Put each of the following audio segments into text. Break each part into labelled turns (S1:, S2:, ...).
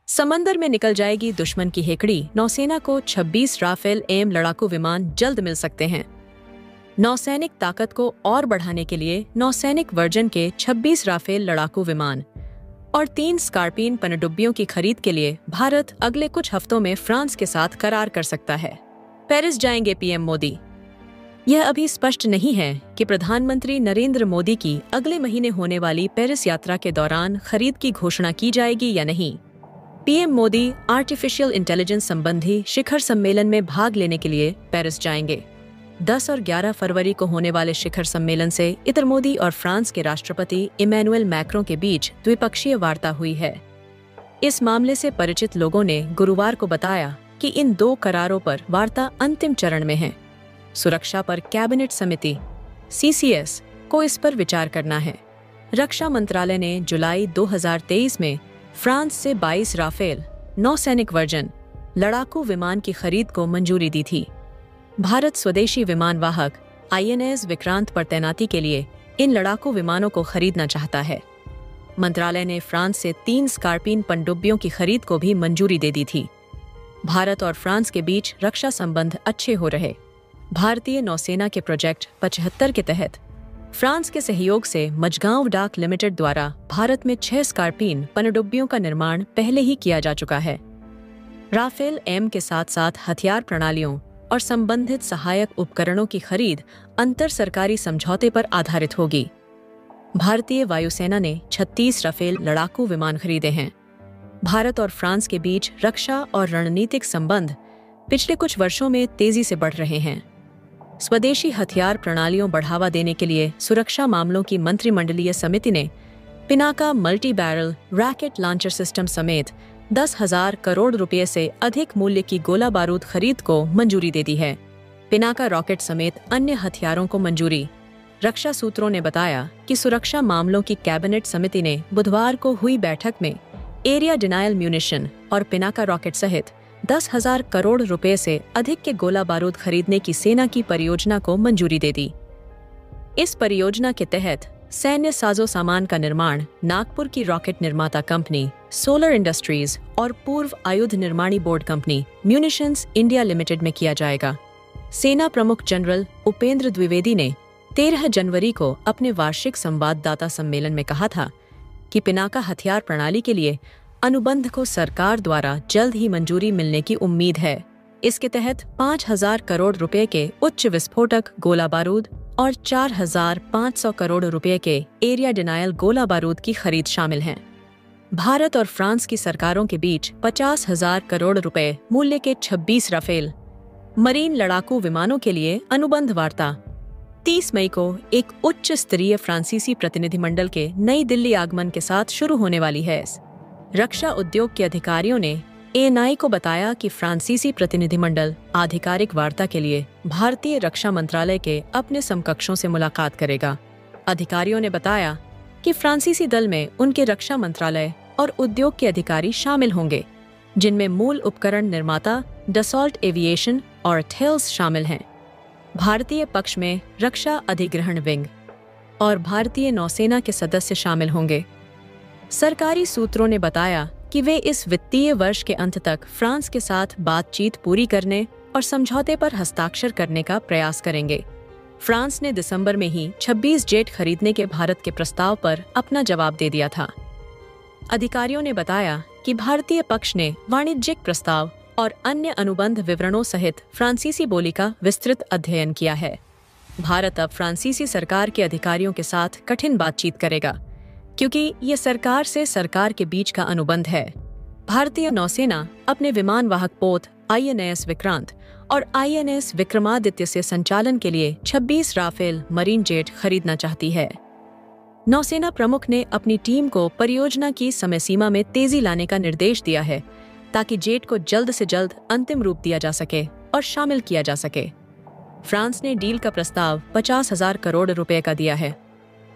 S1: समंदर में निकल जाएगी दुश्मन की हेकड़ी, नौसेना को 26 राफेल एम लड़ाकू विमान जल्द मिल सकते हैं। नौसैनिक ताकत को और बढ़ाने के लिए नौसैनिक वर्जन के 26 राफेल लड़ाकू विमान और 3 स्कॉर्पियन पनडुब्बियों की खरीद के लिए भारत अगले कुछ हफ्तों में फ्रांस के साथ करार कर सकता है। पेरिस जाएंगे पीएम मोदी। यह अभी स्पष्ट नहीं है कि प्रधानमंत्री नरेंद्र मोदी की अगले महीने होने वाली पेरिस यात्रा के दौरान खरीद की घोषणा की जाएगी या नहीं। पीएम मोदी आर्टिफिशियल इंटेलिजेंस संबंधी शिखर सम्मेलन में भाग लेने के लिए पेरिस जाएंगे। 10 और 11 फरवरी को होने वाले शिखर सम्मेलन से इतर मोदी और फ्रांस के राष्ट्रपति इमैनुअल मैक्रों के बीच द्विपक्षीय वार्ता हुई है। इस मामले से परिचित लोगों ने गुरुवार को बताया कि इन 2 करारों पर वार्ता अंतिम चरण में है। सुरक्षा पर कैबिनेट समिति (CCS) को इस पर विचार करना है। रक्षा मंत्रालय ने जुलाई 2023 में फ्रांस से 22 राफेल नौसैनिक वर्जन लड़ाकू विमान की खरीद को मंजूरी दी थी। भारत स्वदेशी विमान वाहक INS विक्रांत पर तैनाती के लिए इन लड़ाकू विमानों को खरीदना चाहता है। मंत्रालय ने फ्रांस से 3 स्कॉर्पियन पनडुब्बियों की खरीद को भी मंजूरी दे दी थी। भारत और फ्रांस के बीच रक्षा संबंध अच्छे हो रहे। भारतीय नौसेना के प्रोजेक्ट 75 के तहत फ्रांस के सहयोग से मझगांव डाक लिमिटेड द्वारा भारत में 6 स्कॉर्पियन पनडुब्बियों का निर्माण पहले ही किया जा चुका है। राफेल एम के साथ साथ हथियार प्रणालियों और संबंधित सहायक उपकरणों की खरीद अंतर सरकारी समझौते पर आधारित होगी। भारतीय वायुसेना ने 36 राफेल लड़ाकू विमान खरीदे हैं। भारत और फ्रांस के बीच रक्षा और रणनीतिक संबंध पिछले कुछ वर्षों में तेजी से बढ़ रहे हैं। स्वदेशी हथियार प्रणालियों बढ़ावा देने के लिए सुरक्षा मामलों की मंत्रिमंडलीय समिति ने Pinaka multi barrel rocket launcher system समेत 10,000 करोड़ रुपए से अधिक मूल्य की गोला बारूद खरीद को मंजूरी दे दी है। पिनाका रॉकेट समेत अन्य हथियारों को मंजूरी। रक्षा सूत्रों ने बताया कि सुरक्षा मामलों की कैबिनेट समिति ने बुधवार को हुई बैठक में एरिया डिनायल म्यूनिशन और पिनाका रॉकेट सहित 10,000 करोड़ रुपए से अधिक के गोला बारूद खरीदने की सेना की परियोजना को मंजूरी दे दी। इस परियोजना के तहत सैन्य साजो सामान का निर्माण नागपुर की रॉकेट निर्माता कंपनी सोलर इंडस्ट्रीज और पूर्व आयुध निर्माणी board company munitions India limited में किया जाएगा। सेना प्रमुख जनरल उपेंद्र द्विवेदी ने 13 जनवरी को अपने वार्षिक संवाददाता सम्मेलन में कहा था कि पिनाका हथियार प्रणाली के लिए अनुबंध को सरकार द्वारा जल्द ही मंजूरी मिलने की उम्मीद है। इसके तहत 5,000 करोड़ रुपए के उच्च विस्फोटक गोला बारूद और 4,500 करोड़ रुपए के एरिया डिनायल गोला बारूद की खरीद शामिल हैं। भारत और फ्रांस की सरकारों के बीच 50,000 करोड़ रुपए मूल्य के 26 राफेल मरीन लड़ाकू विमानों के लिए अनुबंध वार्ता 30 मई को एक उच्च स्तरीय फ्रांसीसी प्रतिनिधिमंडल के नई दिल्ली आगमन के साथ शुरू होने वाली है। रक्षा उद्योग के अधिकारियों ने ANI को बताया कि फ्रांसीसी प्रतिनिधिमंडल आधिकारिक वार्ता के लिए भारतीय रक्षा मंत्रालय के अपने समकक्षों से मुलाकात करेगा। अधिकारियों ने बताया कि फ्रांसीसी दल में उनके रक्षा मंत्रालय और उद्योग के अधिकारी शामिल होंगे, जिनमें मूल उपकरण निर्माता डसॉल्ट एविएशन और थेल्स शामिल हैं। भारतीय पक्ष में रक्षा अधिग्रहण विंग और भारतीय नौसेना के सदस्य शामिल होंगे। सरकारी सूत्रों ने बताया कि वे इस वित्तीय वर्ष के अंत तक फ्रांस के साथ बातचीत पूरी करने और समझौते पर हस्ताक्षर करने का प्रयास करेंगे। फ्रांस ने दिसंबर में ही 26 जेट खरीदने के भारत के प्रस्ताव पर अपना जवाब दे दिया था। अधिकारियों ने बताया कि भारतीय पक्ष ने वाणिज्यिक प्रस्ताव और अन्य अनुबंध विवरणों सहित फ्रांसीसी बोली का विस्तृत अध्ययन किया है। भारत अब फ्रांसीसी सरकार के अधिकारियों के साथ कठिन बातचीत करेगा, क्योंकि ये सरकार से सरकार के बीच का अनुबंध है। भारतीय नौसेना अपने विमान वाहक पोत INS विक्रांत और INS विक्रमादित्य से संचालन के लिए 26 राफेल मरीन जेट खरीदना चाहती है। नौसेना प्रमुख ने अपनी टीम को परियोजना की समय सीमा में तेजी लाने का निर्देश दिया है, ताकि जेट को जल्द से जल्द अंतिम रूप दिया जा सके और शामिल किया जा सके। फ्रांस ने डील का प्रस्ताव 50,000 करोड़ रुपए का दिया है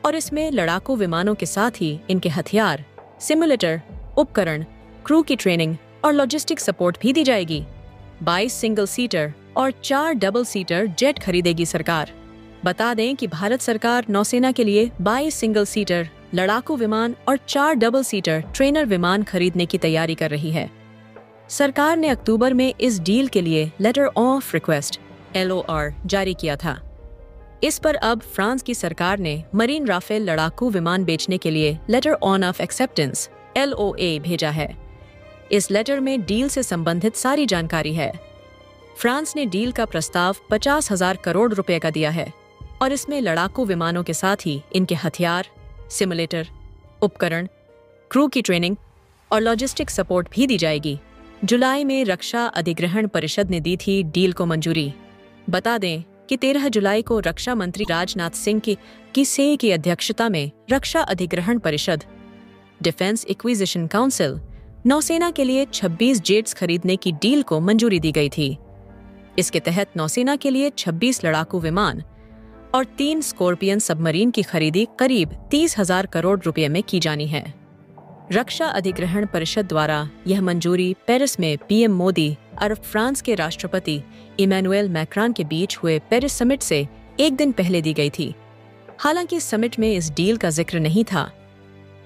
S1: और इसमें लड़ाकू विमानों के साथ ही इनके हथियार, सिमुलेटर, उपकरण, क्रू की ट्रेनिंग और लॉजिस्टिक सपोर्ट भी दी जाएगी। 22 सिंगल सीटर और 4 डबल सीटर जेट खरीदेगी सरकार। बता दें कि भारत सरकार नौसेना के लिए 22 सिंगल सीटर लड़ाकू विमान और 4 डबल सीटर ट्रेनर विमान खरीदने की तैयारी कर रही है। सरकार ने अक्टूबर में इस डील के लिए लेटर ऑफ रिक्वेस्ट LOR जारी किया था। इस पर अब फ्रांस की सरकार ने मरीन राफेल लड़ाकू विमान बेचने के लिए later on off acceptance (LOA) भेजा है। इस लेटर में डील से संबंधित सारी जानकारी है। फ्रांस ने डील का प्रस्ताव 50,000 करोड़ रुपए का दिया है और इसमें लड़ाकू विमानों के साथ ही इनके हथियार, सिमुलेटर, उपकरण, क्रू की ट्रेनिंग और लॉजिस्टिक सपोर्ट भी दी जाएगी। जुलाई में रक्षा अधिग्रहण परिषद ने दी थी डील को मंजूरी। बता दें कि 13 जुलाई को रक्षा मंत्री राजनाथ सिंह की अध्यक्षता में रक्षा अधिग्रहण परिषद डिफेंस एक्विजिशन काउंसिल नौसेना के लिए 26 जेट्स खरीदने की डील को मंजूरी दी गई थी। इसके तहत नौसेना के लिए 26 लड़ाकू विमान और 3 स्कॉर्पियन सबमरीन की खरीदी करीब 30,000 करोड़ रुपए में की जानी है। रक्षा अधिग्रहण परिषद द्वारा यह मंजूरी पेरिस में पीएम मोदी और फ्रांस के राष्ट्रपति इमैनुएल मैक्रॉन के बीच हुए पेरिस समिट से एक दिन पहले दी गई थी। हालांकि इस समिट में इस डील का जिक्र नहीं था।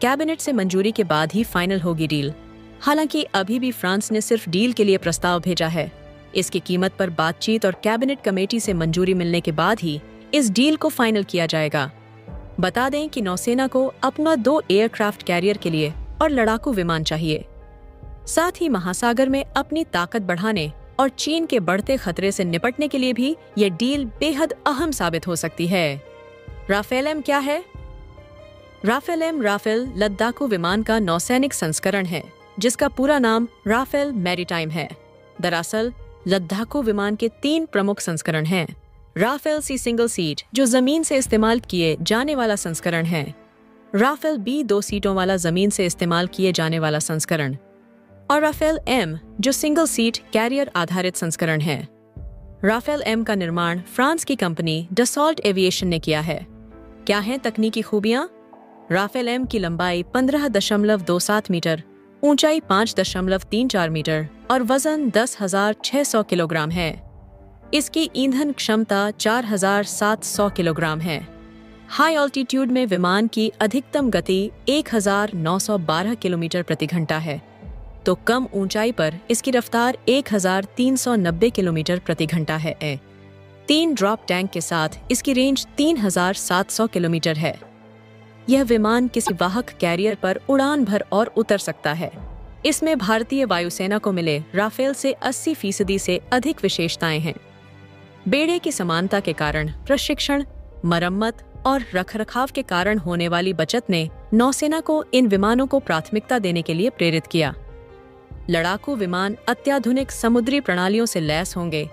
S1: कैबिनेट से मंजूरी के बाद ही फाइनल होगी डील। हालांकि अभी भी फ्रांस ने सिर्फ डील के लिए प्रस्ताव भेजा है। इसकी कीमत पर बातचीत और कैबिनेट कमेटी से मंजूरी मिलने के बाद ही इस डील को फाइनल किया जाएगा। बता दें कि नौसेना को अपना 2 एयरक्राफ्ट कैरियर के लिए और लड़ाकू विमान चाहिए। साथ ही महासागर में अपनी ताकत बढ़ाने और चीन के बढ़ते खतरे से निपटने के लिए भी ये डील बेहद अहम साबित हो सकती है। राफेल एम क्या है? राफेल एम राफेल लद्दाखू विमान का नौसैनिक संस्करण है, जिसका पूरा नाम राफेल मैरीटाइम है। दरअसल लद्दाखू विमान के 3 प्रमुख संस्करण हैं। राफेल सी सिंगल सीट, जो जमीन से इस्तेमाल किए जाने वाला संस्करण है। राफेल बी 2 सीटों वाला जमीन से इस्तेमाल किए जाने वाला संस्करण और राफेल एम, जो सिंगल सीट कैरियर आधारित संस्करण है। राफेल एम का निर्माण फ्रांस की कंपनी डसॉल्ट एविएशन ने किया है। क्या हैं तकनीकी खूबियां? राफेल एम की लंबाई 15.27 मीटर, ऊंचाई 5.34 मीटर और वजन 10,600 किलोग्राम है। इसकी ईंधन क्षमता 4,700 किलोग्राम है। हाई ऑल्टीट्यूड में विमान की अधिकतम गति 1,912 किलोमीटर प्रति घंटा है, तो कम ऊंचाई पर इसकी रफ्तार 1,390 किलोमीटर प्रति घंटा है। 3 ड्रॉप टैंक के साथ इसकी रेंज 3,700 किलोमीटर है। यह विमान किसी वाहक कैरियर पर उड़ान भर और उतर सकता है। इसमें भारतीय वायुसेना को मिले राफेल से 80% से अधिक विशेषताएं हैं। बेड़े की समानता के कारण प्रशिक्षण, मरम्मत और रखरखाव के कारण होने वाली बचत ने नौसेना को इन विमानों को प्राथमिकता देने के लिए प्रेरित किया। लड़ाकू विमान अत्याधुनिक समुद्री प्रणालियों से लैस होंगे,